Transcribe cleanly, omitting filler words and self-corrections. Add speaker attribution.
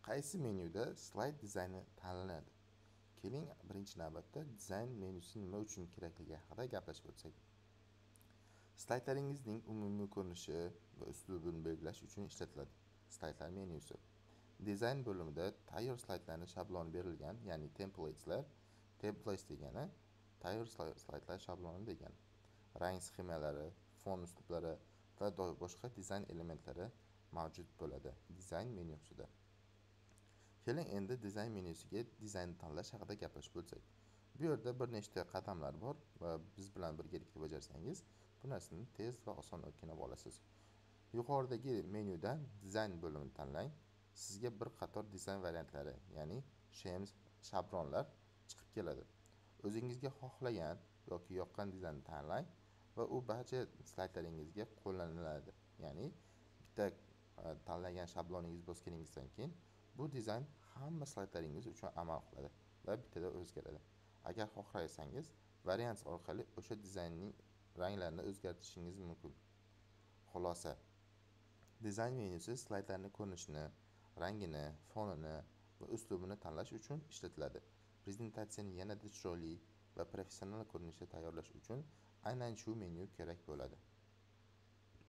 Speaker 1: Qaysi menyuda slayd dizayni tanlanadi? Keling, birinchi navbatda dizayn menyusi nima uchun kerakligi haqida gaplashib o'tsak. Slaydlaringizning umumiy ko'rinishi va uslubini belgilash uchun ishlatiladi. Slaydlar menyusi. Dizayn bo'limida tayyor slaydlarning shabloni berilgan, ya'ni templates degani tayyor slaydlar shabloni degani. Rang sxemalari, fon uslublari va boshqa dizayn elementlari mavjud bo'ladi dizayn menyusida. Keling, endi dizayn menyusiga dizaynni tanlash haqida gaplashib o'tsak. Bu yerda bir nechta qadamlar bor va biz bilan birgalikda bajarsangiz, bu narsani tez va oson o'rganib olasiz. Yuqoridagi menyudan dizayn bo'limini tanlang. Sizga bir qator dizayn variantlari, ya'ni shablonlar chiqib keladi. O'zingizga xohlagan yoki yoqqan dizaynni tanlang va u barcha slaydlaringizga qo'llaniladi. Ya'ni bitta tanlagan shabloningiz bosganingizdan keyin bu dizayn hamma slaydlaringiz uchun amal qiladi va bittada o'zgaradi. Agar xohlasangiz, variant orqali o'sha dizaynning ranglarini o'zgartirishingiz mumkin. Xulosa: dizayn menyusi slaydlarning ko'rinishini, rangini, fonini va uslubini tanlash uchun ishlatiladi. Prezentatsiyani yanada chiroyli va professional ko'rinishda tayyorlash uchun aynan shu menyu kerak bo'ladi.